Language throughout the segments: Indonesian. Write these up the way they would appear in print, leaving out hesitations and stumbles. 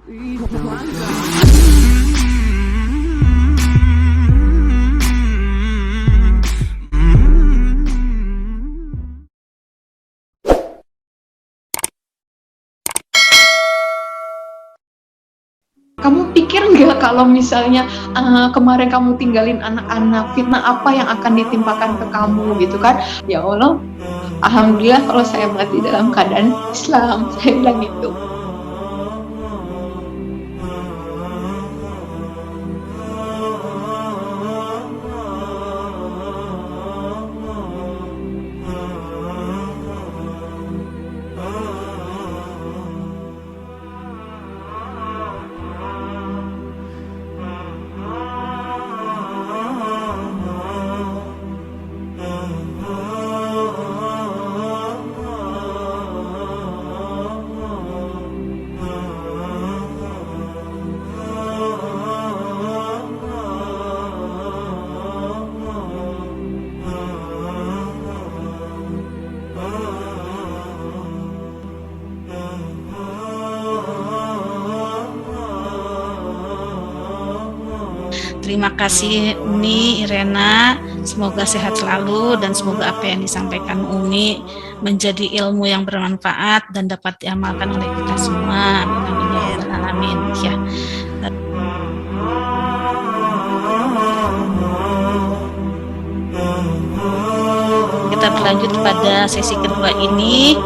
Kamu pikir nggak kalau misalnya kemarin kamu tinggalin anak-anak, fitnah apa yang akan ditimpakan ke kamu gitu kan? Ya Allah, alhamdulillah kalau saya mati dalam keadaan Islam, saya bilang gitu. Terima kasih Umi, Irena, semoga sehat selalu dan semoga apa yang disampaikan Umi menjadi ilmu yang bermanfaat dan dapat diamalkan oleh kita semua. Amin ya rabbal alamin. Ya. Kita berlanjut pada sesi kedua ini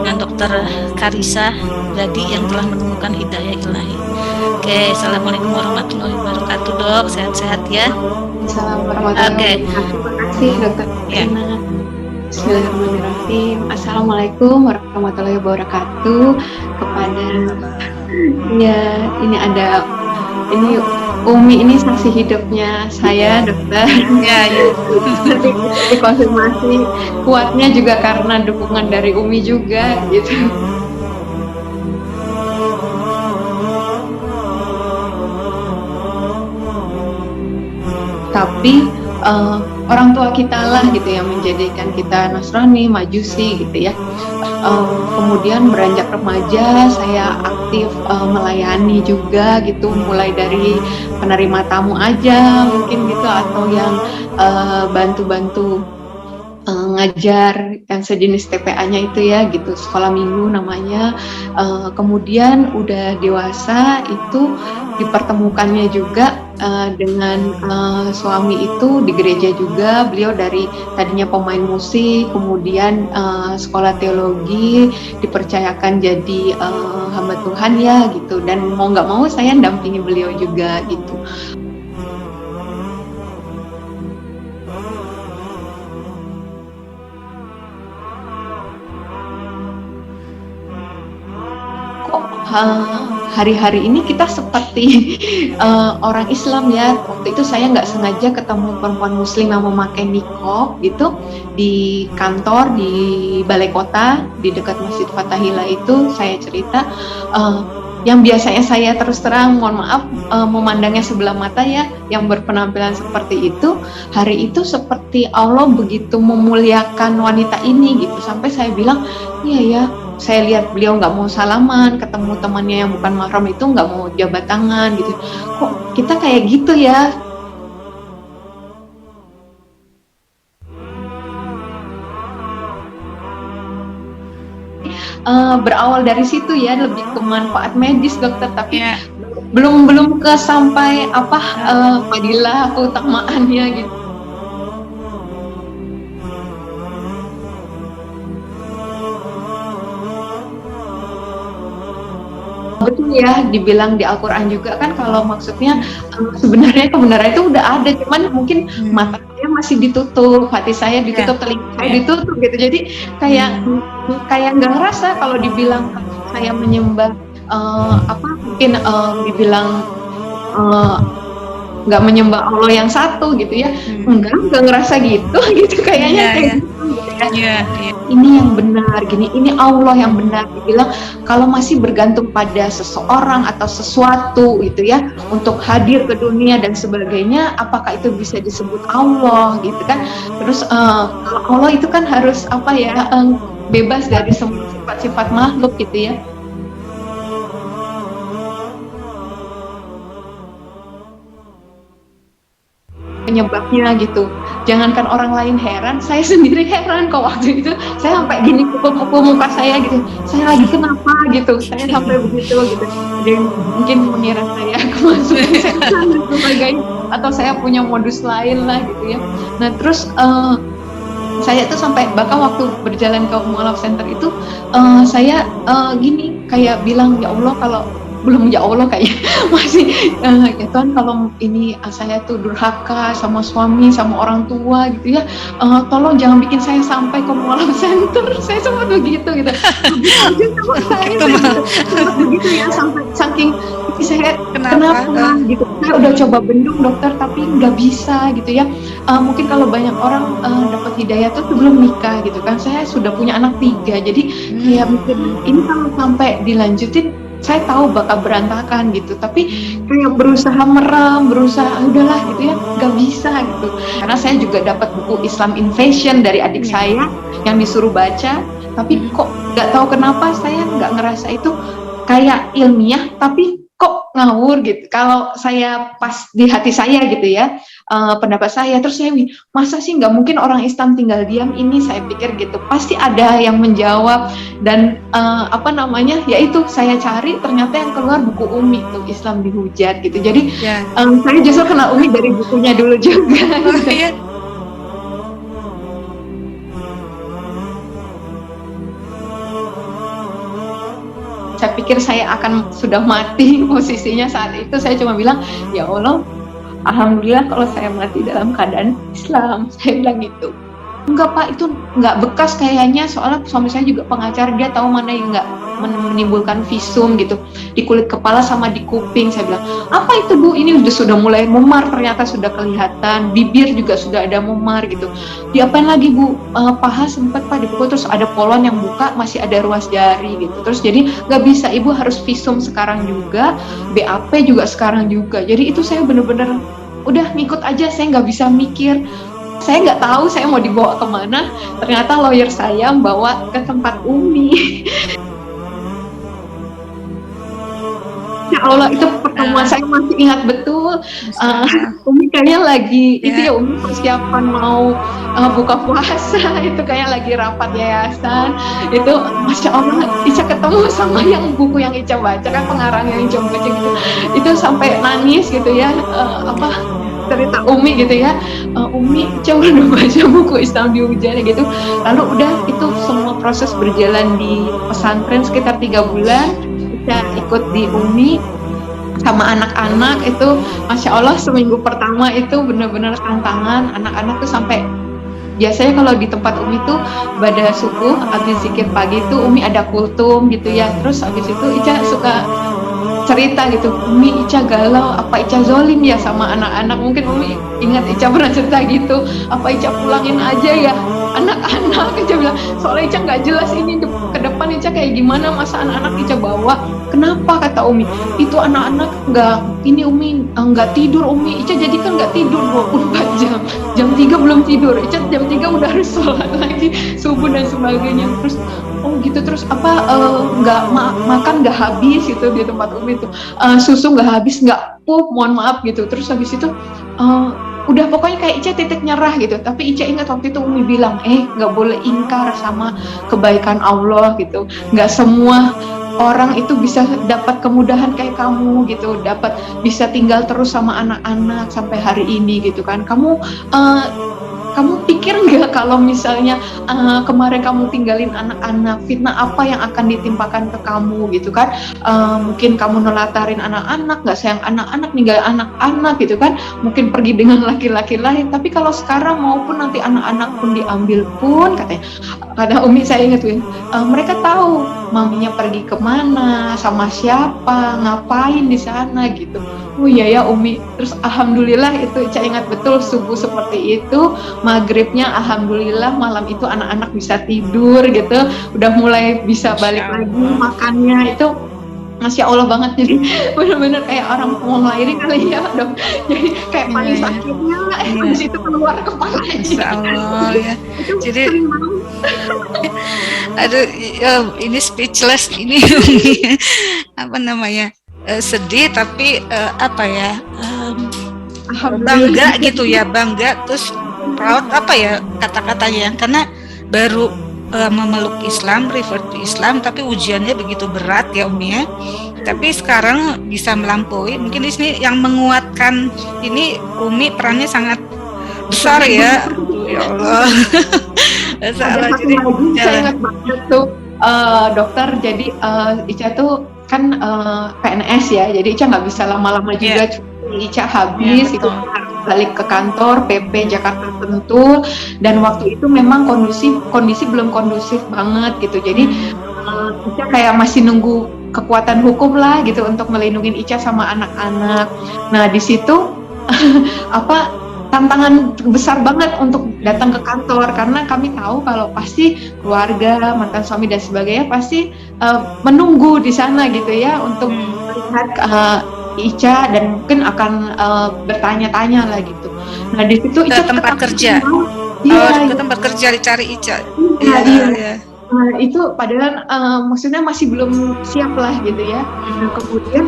dengan Dr. Karissa Brady yang telah menemukan hidayah ilahi. Oke, assalamualaikum warahmatullahi wabarakatuh, Dok. Sehat-sehat ya. Assalamualaikum warahmatullahi wabarakatuh. Terima kasih, Dokter Irena. Bismillahirrahmanirrahim. Assalamualaikum warahmatullahi wabarakatuh. Kepada ini Umi ini saksi hidupnya saya, dokter. Ya. Dikonfirmasi kuatnya juga karena dukungan dari Umi juga, gitu. Tapi orang tua kita lah gitu yang menjadikan kita Nasrani, Majusi gitu ya. Kemudian beranjak remaja saya aktif melayani juga gitu, mulai dari penerima tamu aja mungkin gitu, atau yang bantu-bantu ngajar yang sejenis TPA-nya itu ya gitu, sekolah minggu namanya. Kemudian udah dewasa itu dipertemukannya juga dengan suami itu di gereja juga. Beliau dari tadinya pemain musik, kemudian sekolah teologi, dipercayakan jadi hamba Tuhan ya gitu, dan mau nggak mau saya dampingi beliau juga gitu. Hari-hari ini kita seperti orang Islam ya. Waktu itu saya nggak sengaja ketemu perempuan muslim yang memakai niqab gitu di kantor di balai kota di dekat Masjid Fathahillah itu. Saya cerita yang biasanya saya terus terang mohon maaf memandangnya sebelah mata ya, yang berpenampilan seperti itu, hari itu seperti Allah begitu memuliakan wanita ini gitu, sampai saya bilang iya ya, saya lihat beliau nggak mau salaman, ketemu temannya yang bukan mahram itu nggak mau jabat tangan gitu. Kok kita kayak gitu ya? Berawal dari situ ya, lebih ke manfaat medis dokter, tapi belum ke sampai fadilah keutamaannya gitu. Betul ya, dibilang di Al-Quran juga kan kalau maksudnya sebenarnya kebenaran itu udah ada, cuman mungkin mata saya masih ditutup, hati saya ditutup, telinga saya ditutup gitu. Jadi kayak nggak ngerasa kalau dibilang saya menyembah mungkin dibilang nggak menyembah Allah yang satu gitu ya, enggak ngerasa gitu gitu kayaknya. Ini yang benar gini, ini Allah yang benar. Dibilang kalau masih bergantung pada seseorang atau sesuatu gitu ya untuk hadir ke dunia dan sebagainya, apakah itu bisa disebut Allah gitu kan? Terus kalau Allah itu kan harus bebas dari semua sifat-sifat makhluk gitu ya. penyebabnya gitu. Jangankan orang lain heran, saya sendiri heran kok waktu itu. Saya sampai gini pukul-pukul muka saya gitu. Saya lagi kenapa gitu. Saya sampai begitu gitu. Ada yang mungkin mengira saya kemasukan setan dan sebagainya, atau saya punya modus lain lah gitu ya. Nah terus saya tuh sampai bahkan waktu berjalan ke Mualaf Center itu saya gini kayak bilang, ya Allah, kalau belum, ya Allah kayaknya masih ya Tuhan, kalau ini saya tuh durhaka sama suami sama orang tua gitu ya, tolong jangan bikin saya sampai ke Mualaf Center. Saya sempat begitu gitu. Saya sempat begitu ya, sampai saking saya kenapa gitu. Saya udah coba bendung dokter tapi nggak bisa gitu ya. Mungkin kalau banyak orang dapat hidayah tuh sebelum nikah gitu kan. Saya sudah punya anak 3, jadi kayak mikir ini kalau sampai dilanjutin saya tahu bakal berantakan gitu, tapi kayak berusaha merem, berusaha udahlah gitu ya, nggak bisa gitu. Karena saya juga dapat buku Islam Invasion dari adik saya yang disuruh baca, tapi kok nggak tahu kenapa saya nggak ngerasa itu kayak ilmiah, tapi kok ngawur gitu. Kalau saya pas di hati saya gitu ya, pendapat saya, terus saya masa sih nggak mungkin orang Islam tinggal diam ini, saya pikir gitu, pasti ada yang menjawab. Dan ya itu saya cari, ternyata yang keluar buku Umi tuh, Islam Dihujat gitu. Jadi saya justru kenal Umi dari bukunya dulu juga. Gitu. Saya pikir saya akan sudah mati posisinya saat itu. Saya cuma bilang, ya Allah, alhamdulillah kalau saya mati dalam keadaan Islam. Saya bilang gitu. Enggak Pak, itu enggak bekas kayaknya, soalnya suami saya juga pengacara, dia tahu mana yang enggak menimbulkan visum gitu di kulit kepala sama di kuping. Saya bilang, apa itu Bu? Ini sudah mulai memar, ternyata sudah kelihatan, bibir juga sudah ada memar gitu. Diapain lagi Bu? Paha sempat Pak dipukul, terus ada polon yang buka, masih ada ruas jari gitu. Terus jadi nggak bisa, Ibu harus visum sekarang juga, BAP juga sekarang juga. Jadi itu saya bener-bener udah ngikut aja, saya nggak bisa mikir. Saya nggak tahu saya mau dibawa kemana. Ternyata lawyer saya bawa ke tempat Umi. Ya Allah, itu pertemuan saya masih ingat betul. Umi kayaknya lagi itu ya, Umi persiapan mau buka puasa, itu kayak lagi rapat yayasan. Itu Masya Allah, Ica ketemu sama yang buku yang Ica baca kan, pengarang yang Ica baca gitu. Itu sampai nangis gitu ya, cerita Umi gitu ya, Umi coba udah baca buku Islam Dihujat gitu. Lalu udah itu semua proses berjalan di pesantren sekitar 3 bulan. Kita ikut di Umi sama anak-anak itu, Masya Allah, seminggu pertama itu benar-benar tantangan. Anak-anak tuh sampai, biasanya kalau di tempat Umi tuh pada subuh habis zikir pagi tuh Umi ada kultum gitu ya. Terus habis itu Ica suka cerita gitu, Umi Ica galau, apa Ica zolim ya sama anak-anak. Mungkin Umi ingat Ica pernah cerita gitu, apa Ica pulangin aja ya anak-anak. Ica bilang, soalnya Ica nggak jelas ini ke depan Ica kayak gimana, masa anak-anak Ica bawa. Kenapa, kata Umi, itu anak-anak nggak ini Umi nggak tidur Umi, Ica jadi kan nggak tidur 24 jam, jam 3 belum tidur, Ica jam 3 udah harus sholat lagi subuh dan sebagainya. Terus oh gitu, terus nggak makan nggak habis gitu di tempat Umi itu, susu nggak habis, nggak pup, mohon maaf gitu. Terus habis itu udah pokoknya kayak Ica titik nyerah gitu. Tapi Ica ingat waktu itu Umi bilang, nggak boleh ingkar sama kebaikan Allah gitu, nggak semua orang itu bisa dapat kemudahan kayak kamu gitu, dapat bisa tinggal terus sama anak-anak sampai hari ini gitu kan. Kamu pikir nggak kalau misalnya kemarin kamu tinggalin anak-anak, fitnah apa yang akan ditimpakan ke kamu gitu kan. Mungkin kamu nelatarin anak-anak, nggak sayang anak-anak, ninggalin anak-anak gitu kan, mungkin pergi dengan laki-laki lain. Tapi kalau sekarang maupun nanti anak-anak pun diambil pun, katanya, kata Umi, saya ingat tuh, mereka tahu maminya pergi kemana, sama siapa, ngapain di sana gitu. Oh iya ya Umi. Terus alhamdulillah itu Ica ingat betul, subuh seperti itu, maghribnya alhamdulillah malam itu anak-anak bisa tidur gitu, udah mulai bisa balik lagi makannya. Itu Masya Allah banget, jadi benar-benar kayak orang mau ngelahirin kali ya dok. Jadi kayak paling sakitnya habis itu keluar kepalanya. Masya Allah ya. Jadi aduh, ini speechless ini. Apa namanya, sedih tapi bangga gitu ya, bangga, terus proud apa ya kata-katanya, karena baru memeluk Islam, revert to Islam, tapi ujiannya begitu berat ya Umi ya. Tapi sekarang bisa melampaui. Mungkin di sini yang menguatkan ini Umi perannya sangat besar ya. Ya Allah. Ada satu lagi saya ingat banget tuh dokter. Jadi Ica tuh kan PNS ya, jadi Ica nggak bisa lama-lama juga. Ica habis itu balik ke kantor PP Jakarta Sentul, dan waktu itu memang kondisi belum kondusif banget gitu. Jadi Ica kayak masih nunggu kekuatan hukum lah gitu untuk melindungi Ica sama anak-anak. Nah di situ tantangan besar banget untuk datang ke kantor, karena kami tahu kalau pasti keluarga, mantan suami dan sebagainya pasti menunggu di sana gitu ya untuk melihat Ica, dan mungkin akan bertanya-tanya lah gitu. Nah di situ Ica ke tempat kerja. Ke tempat kerja dicari Ica. Iya. Nah, itu padahal maksudnya masih belum siap lah gitu ya. Nah kemudian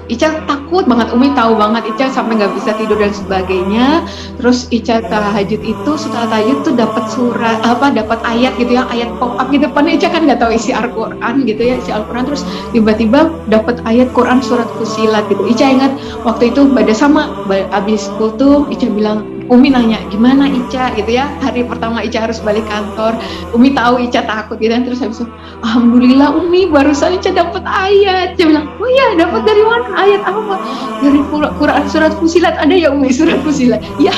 Ica takut banget, Umi tahu banget Ica sampai nggak bisa tidur dan sebagainya. Terus Ica tahajud itu, setelah tahajud tuh dapat surat dapat ayat gitu ya, ayat pop up di depannya. Ica kan nggak tahu isi Al-Quran gitu ya, isi Al-Quran, terus tiba-tiba dapat ayat Quran surat Fusilat gitu. Ica ingat waktu itu pada sama abis kultum, Ica bilang, Umi nanya gimana Ica gitu ya, hari pertama Ica harus balik kantor. Umi tahu Ica takut gitu, terus habis itu alhamdulillah Umi barusan Ica dapat ayat. Dia bilang, oh iya dapat dari mana, ayat apa? Dari Quran surat Fusilat. Ada ya Umi surat Fusilat? Iya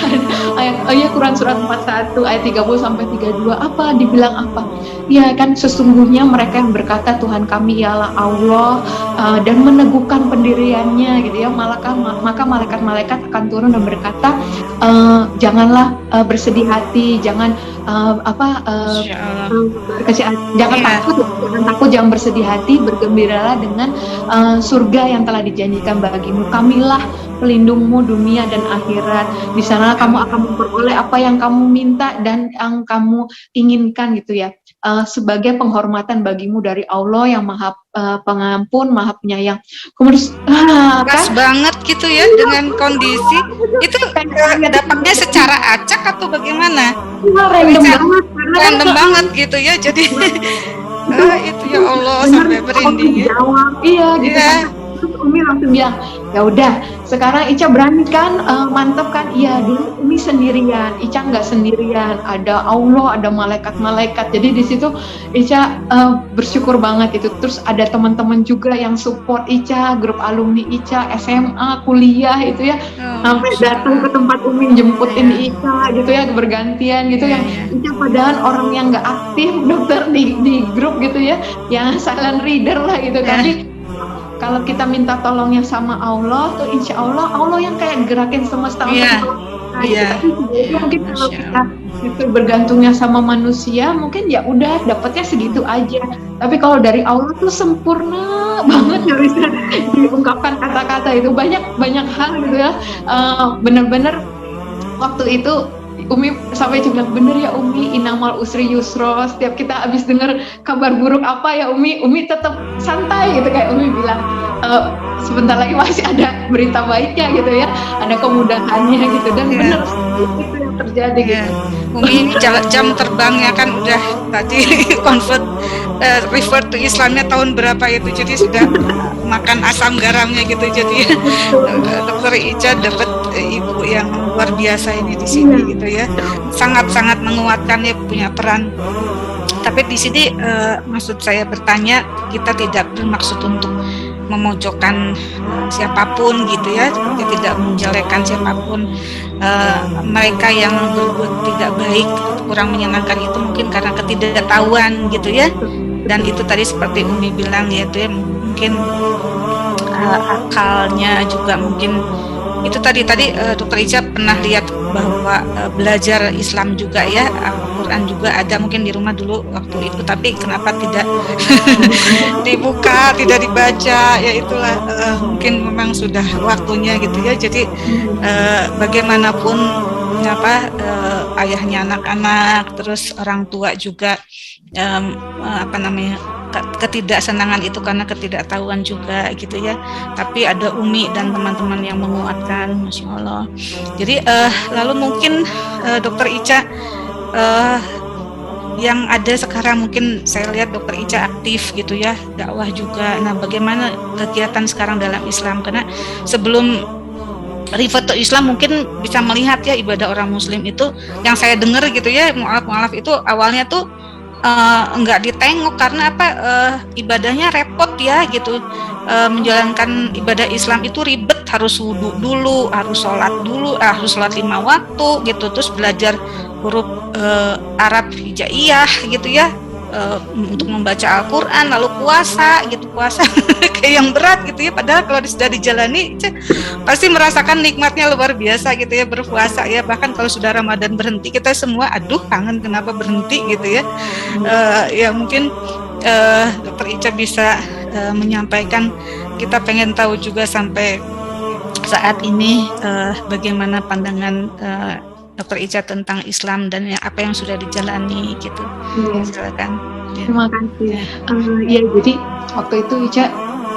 ayat Quran surat 41 ayat 30 sampai 32. Apa dibilang apa? Ya kan sesungguhnya mereka yang berkata Tuhan kami ialah Allah dan meneguhkan pendiriannya gitu ya, maka malaikat-malaikat akan turun dan berkata, janganlah bersedih hati, jangan jangan takut, jangan bersedih hati, bergembiralah dengan surga yang telah dijanjikan bagimu. Kamilah pelindungmu dunia dan akhirat. Di sana kamu akan memperoleh apa yang kamu minta dan yang kamu inginkan gitu ya. Sebagai penghormatan bagimu dari Allah yang Maha Pengampun, Maha Penyayang. Kemudian pas banget gitu ya dengan kondisi itu. Dapatnya secara acak atau bagaimana? Random banget gitu ya, jadi itu ya Allah sampai berinding ya. Iya gitu kan. Terus Umi langsung bilang, ya udah sekarang Ica berani kan, mantep kan? Iya, dulu Umi sendirian, Ica nggak sendirian, ada Allah, ada malaikat-malaikat. Jadi di situ Ica bersyukur banget itu. Terus ada teman-teman juga yang support Ica, grup alumni Ica, SMA, kuliah itu ya, sampai datang ke tempat Umi jemputin Ica gitu ya, bergantian gitu ya. Ica padahal orang yang nggak aktif dokter di grup gitu ya, yang silent reader lah gitu. Tapi kalau kita minta tolongnya sama Allah tuh insya Allah yang kayak gerakin semesta untuk mungkin kalau kita itu bergantungnya sama manusia mungkin ya udah dapatnya segitu aja. Tapi kalau dari Allah tuh sempurna banget, nggak bisa diungkapkan kata-kata itu. Banyak hal gitu ya. Bener-bener waktu itu Umi sampai bilang, bener ya Umi, inamal usri yusro. Setiap kita habis dengar kabar buruk apa ya Umi tetap santai gitu, kayak Umi bilang, sebentar lagi masih ada berita baiknya gitu ya, ada kemudahannya gitu. Dan bener itu yang terjadi gitu. Umi ini jam terbangnya kan udah tadi refer to Islamnya tahun berapa itu, jadi sudah makan asam garamnya gitu. Jadi Dokter Ica dapat ibu yang luar biasa ini di sini gitu ya, sangat-sangat menguatkan ya, punya peran. Tapi di sini maksud saya bertanya, kita tidak bermaksud untuk memojokkan siapapun gitu ya, kita tidak menjelekkan siapapun. Mereka yang berbuat tidak baik, kurang menyenangkan itu mungkin karena ketidaktahuan gitu ya. Dan itu tadi seperti Umi bilang yaitu ya, mungkin akalnya juga mungkin itu tadi Dokter Ica pernah lihat bahwa belajar Islam juga ya, Al-Quran juga ada mungkin di rumah dulu waktu itu, tapi kenapa tidak dibuka, tidak dibaca, ya itulah mungkin memang sudah waktunya gitu ya. Jadi bagaimanapun ayahnya anak-anak, terus orang tua juga ketidaksenangan itu karena ketidaktahuan juga gitu ya. Tapi ada Umi dan teman-teman yang menguatkan, Masya Allah. Jadi lalu mungkin Dokter Ica yang ada sekarang, mungkin saya lihat Dokter Ica aktif gitu ya, dakwah juga. Nah, bagaimana kegiatan sekarang dalam Islam? Karena sebelum Rifat Islam mungkin bisa melihat ya ibadah orang Muslim itu, yang saya dengar gitu ya, mualaf itu awalnya tuh enggak ditengok karena apa, ibadahnya repot ya gitu, menjalankan ibadah Islam itu ribet, harus wudhu dulu, harus sholat dulu, harus sholat 5 waktu gitu, terus belajar huruf Arab hijaiyah gitu ya, untuk membaca Al-Quran, lalu puasa gitu, puasa kayak yang berat gitu ya, padahal kalau sudah dijalani pasti merasakan nikmatnya luar biasa gitu ya, berpuasa ya. Bahkan kalau sudah Ramadan berhenti, kita semua aduh kangen kenapa berhenti gitu ya. Ya mungkin Dokter Ica bisa menyampaikan, kita pengen tahu juga sampai saat ini bagaimana pandangan Dokter Ica tentang Islam dan apa yang sudah dijalani gitu. Silakan. Terima kasih. Ya jadi waktu itu Ica,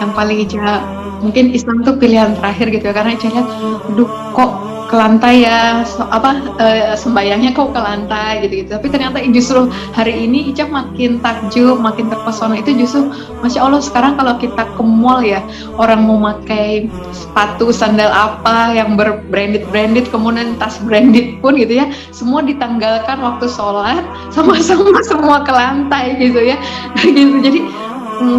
yang paling Ica mungkin Islam tuh pilihan terakhir gitu ya, karena Ica lihat, aduh kok ke lantai ya, sembayangnya kok ke lantai gitu. Tapi ternyata justru hari ini Ica makin takjub, makin terpesona, itu justru Masya Allah. Sekarang kalau kita ke mall ya, orang mau pakai sepatu sandal apa yang berbranded, kemudian tas branded pun gitu ya, semua ditanggalkan waktu sholat, sama-sama semua ke lantai gitu ya. Gitu. Jadi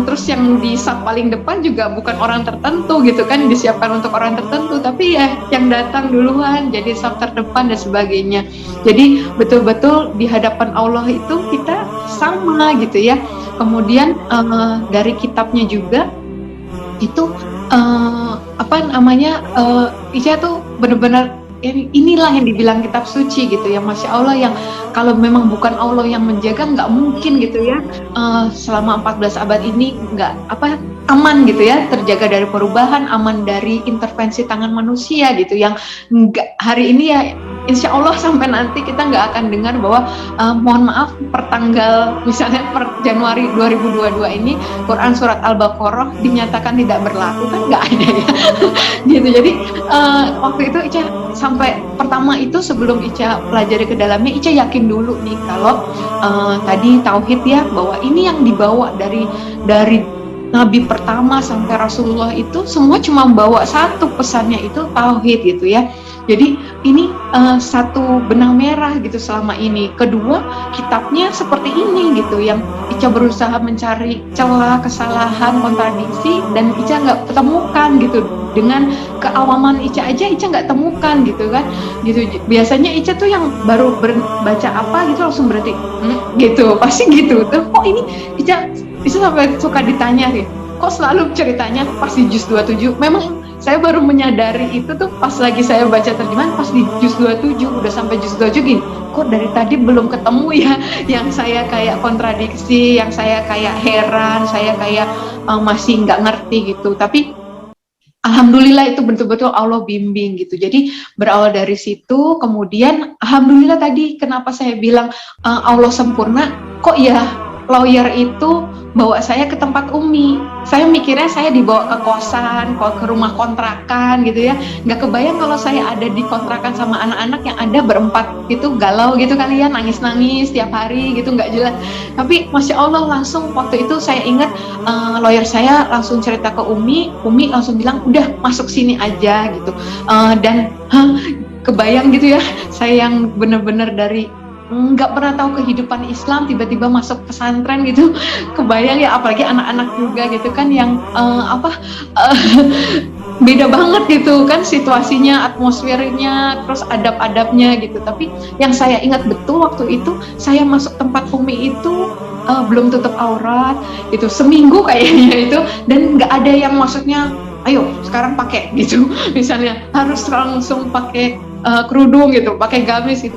terus yang di saf paling depan juga bukan orang tertentu gitu kan, disiapkan untuk orang tertentu, tapi ya yang datang duluan jadi saf terdepan dan sebagainya. Jadi betul-betul di hadapan Allah itu kita sama gitu ya. Kemudian dari kitabnya juga itu Ica tuh benar-benar inilah yang dibilang kitab suci gitu ya, Masya Allah, yang kalau memang bukan Allah yang menjaga nggak mungkin gitu ya, selama 14 abad ini nggak aman gitu ya, terjaga dari perubahan, aman dari intervensi tangan manusia gitu, yang nggak hari ini ya Insya Allah sampai nanti kita nggak akan dengar bahwa mohon maaf per tanggal misalnya per Januari 2022 ini Quran surat Al-Baqarah dinyatakan tidak berlaku, kan nggak ada ya. Gitu. Jadi waktu itu Ica sampai pertama itu, sebelum Ica pelajari ke dalamnya, Ica yakin dulu nih kalau tadi tauhid ya, bahwa ini yang dibawa dari Nabi pertama sampai Rasulullah itu semua cuma bawa satu pesannya, itu tauhid gitu ya. Jadi ini satu benang merah gitu selama ini. Kedua, kitabnya seperti ini gitu, yang Ica berusaha mencari celah, kesalahan, kontradiksi, dan Ica nggak ketemukan gitu. Dengan keawaman Ica aja Ica nggak temukan gitu kan. Gitu. Biasanya Ica tuh yang baru baca apa gitu langsung berarti gitu, pasti gitu. Tuh kok ini Ica sampai suka ditanya ya, kok selalu ceritanya pas di juz 27. Memang saya baru menyadari itu tuh pas lagi saya baca terjemahan, pas di juz 27, udah sampai juz 27 gini, kok dari tadi belum ketemu ya yang saya kayak kontradiksi, yang saya kayak heran, saya kayak masih nggak ngerti gitu. Tapi alhamdulillah itu betul-betul Allah bimbing gitu. Jadi berawal dari situ, kemudian alhamdulillah tadi kenapa saya bilang Allah sempurna, kok ya lawyer itu bawa saya ke tempat Umi. Saya mikirnya saya dibawa ke kosan, ke rumah kontrakan gitu ya. Nggak kebayang kalau saya ada di kontrakan sama anak-anak yang ada berempat gitu, galau gitu kali ya, nangis-nangis tiap hari gitu, nggak jelas. Tapi Masya Allah langsung waktu itu saya ingat lawyer saya langsung cerita ke Umi langsung bilang udah masuk sini aja gitu. Dan kebayang gitu ya, saya yang bener-bener dari nggak pernah tahu kehidupan Islam tiba-tiba masuk pesantren gitu, kebayang ya, apalagi anak-anak juga gitu kan yang beda banget gitu kan situasinya, atmosfernya, terus adab-adabnya gitu. Tapi yang saya ingat betul waktu itu saya masuk tempat Umi itu belum tutup aurat gitu seminggu kayaknya itu, dan nggak ada yang maksudnya ayo sekarang pakai gitu, misalnya harus langsung pakai kerudung gitu, pakai gamis gitu,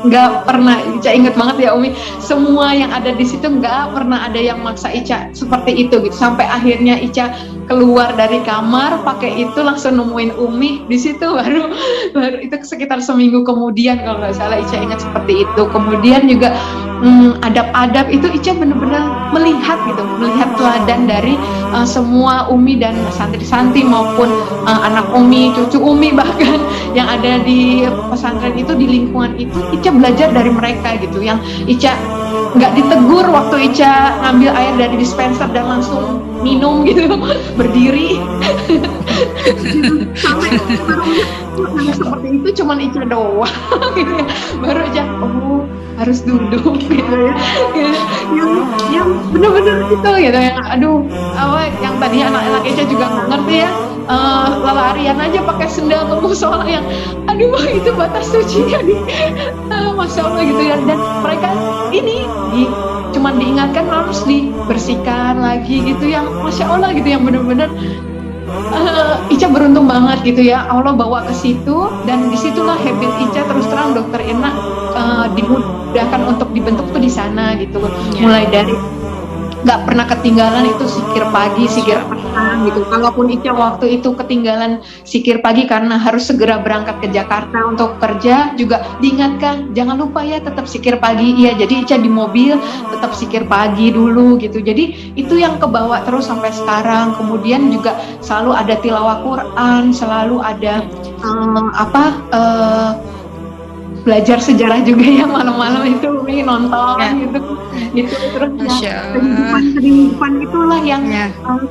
nggak pernah. Ica inget banget ya Umi, semua yang ada di situ nggak pernah ada yang maksa Ica seperti itu gitu, sampai akhirnya Ica keluar dari kamar pakai itu langsung nemuin Umi di situ, baru itu sekitar seminggu kemudian kalau nggak salah Ica ingat seperti itu. Kemudian juga adab-adab itu Ica benar-benar melihat teladan dari semua Umi dan santri-santri maupun anak Umi, cucu Umi bahkan yang ada di pesantren itu, di lingkungan itu Ica belajar dari mereka gitu, yang Ica nggak ditegur waktu Ica ngambil air dari dispenser dan langsung minum gitu, berdiri. Sampai seperti itu cuman Ica doang gitu ya. Baru aja harus duduk gitu ya. Yang benar-benar gitu yang aduh, yang tadi anak-anak Ica juga nggak ngerti ya, larian aja pakai sendal ke musola yang aduh itu batas sucinya Masya Allah gitu ya. Dan mereka ini cuman diingatkan harus dibersihkan lagi gitu, yang Masya Allah gitu, yang benar-benar Ica beruntung banget gitu ya, Allah bawa ke situ, dan disitulah habit Ica terus terang Dokter Irna dimudahkan untuk dibentuk tuh di sana gitu. Mulai dari nggak pernah ketinggalan itu sikir pagi, sikir petang gitu. Kalaupun Ica waktu itu ketinggalan sikir pagi karena harus segera berangkat ke Jakarta untuk kerja, juga diingatkan jangan lupa ya tetap sikir pagi. Iya, jadi Ica di mobil tetap sikir pagi dulu gitu. Jadi itu yang kebawa terus sampai sekarang. Kemudian juga selalu ada tilawah Quran, selalu ada belajar sejarah juga ya, malam-malam itu nonton gitu terus kehidupan itulah yang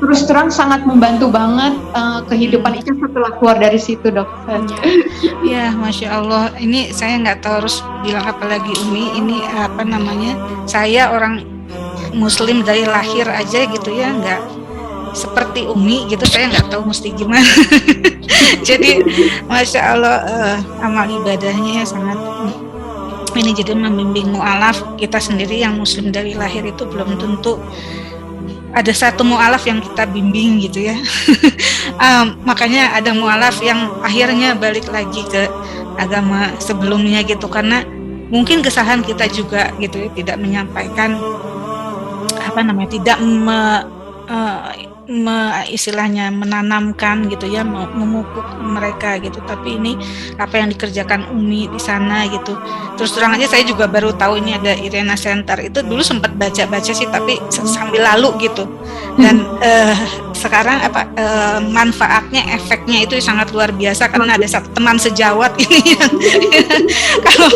terus terang sangat membantu banget kehidupan Ica setelah keluar dari situ, Dokter. Ya, Masya Allah. Ini saya nggak tahu harus bilang apa lagi, Umi. Ini saya orang Muslim dari lahir aja gitu ya, nggak seperti Umi gitu, saya nggak tahu mesti gimana. Jadi Masya Allah, amal ibadahnya sangat ini, jadi membimbing mu'alaf. Kita sendiri yang Muslim dari lahir itu belum tentu ada satu mu'alaf yang kita bimbing gitu ya. Makanya ada mu'alaf yang akhirnya balik lagi ke agama sebelumnya gitu, karena mungkin kesalahan kita juga gitu ya, tidak menyampaikan tidak istilahnya menanamkan gitu ya, memupuk mereka gitu. Tapi ini apa yang dikerjakan Umi di sana gitu. Terus terang aja saya juga baru tahu ini ada Irena Center. Itu dulu sempat baca-baca sih, tapi sambil lalu gitu. Dan sekarang manfaatnya, efeknya itu sangat luar biasa, karena ada satu teman sejawat ini yang kalau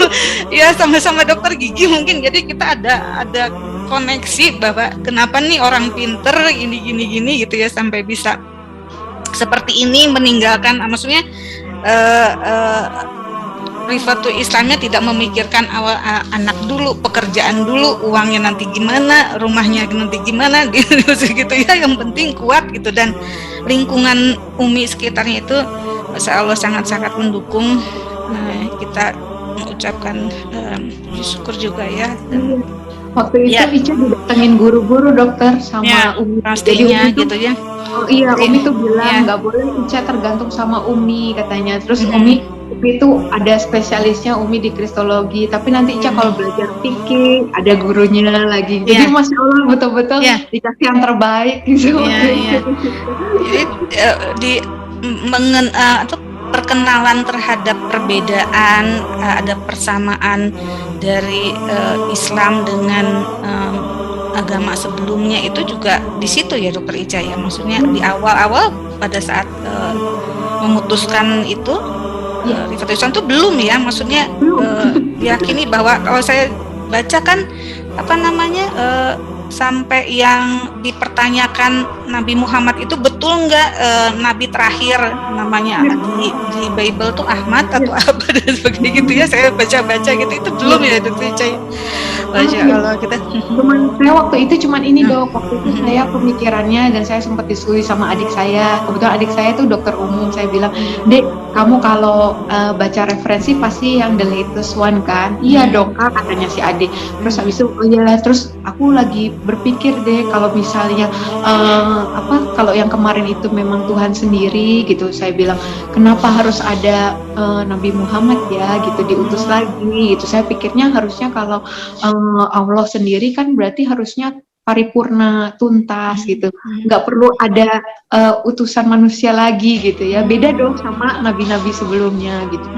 ya sama-sama dokter gigi mungkin, jadi kita ada koneksi bahwa kenapa nih orang pinter gini gitu ya, sampai bisa seperti ini meninggalkan, maksudnya Rifatul Islamnya tidak memikirkan anak dulu, pekerjaan dulu, uangnya nanti gimana, rumahnya nanti gimana gitu ya, yang penting kuat gitu. Dan lingkungan Umi sekitarnya itu Masya Allah sangat-sangat mendukung. Kita mengucapkan syukur juga ya. Dan waktu itu Ica didatengin guru-guru, Dokter, sama Umi. Pastinya gitu ya. Oh iya, Umi tuh bilang nggak boleh Ica tergantung sama Umi katanya. Terus Umi itu ada spesialisnya Umi di kristologi, tapi nanti Ica kalau belajar fikih ada gurunya lagi. Jadi Masya Allah betul-betul dikasih yang terbaik gitu. Jadi perkenalan terhadap perbedaan, ada persamaan dari Islam dengan agama sebelumnya, itu juga di situ ya Dokter Ica ya. Maksudnya di awal-awal pada saat memutuskan itu Rifatul Islam itu belum ya, maksudnya diyakini bahwa kalau saya baca kan sampai yang dipertanyakan Nabi Muhammad itu betul nggak Nabi terakhir namanya di Bible tuh Ahmad atau apa dan sebagainya gitu ya. Saya baca-baca gitu, itu belum ya Dokter Ica. Masya Allah kita. Saya waktu itu cuman ini Dok, waktu itu saya pemikirannya, dan saya sempat diskusi sama adik saya. Kebetulan adik saya tuh dokter umum. Saya bilang, Dek, kamu kalau baca referensi pasti yang the latest one kan? Iya dok, katanya si adik. Terus habis itu terus aku lagi berpikir deh, kalau misalnya kalau yang kemarin itu memang Tuhan sendiri gitu, saya bilang kenapa harus ada Nabi Muhammad ya gitu diutus lagi gitu. Saya pikirnya harusnya kalau Allah sendiri kan berarti harusnya paripurna, tuntas gitu. Nggak perlu ada utusan manusia lagi gitu ya. Beda dong sama nabi-nabi sebelumnya gitu.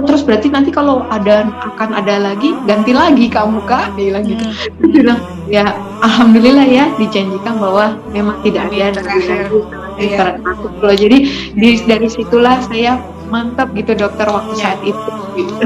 Terus berarti nanti kalau akan ada lagi, ganti lagi kamu Kak, dia bilang gitu. Terus dia bilang, ya alhamdulillah ya dijanjikan bahwa memang tidak ada masuk loh. Jadi dari situlah saya mantap gitu dokter waktu saat itu. Gitu.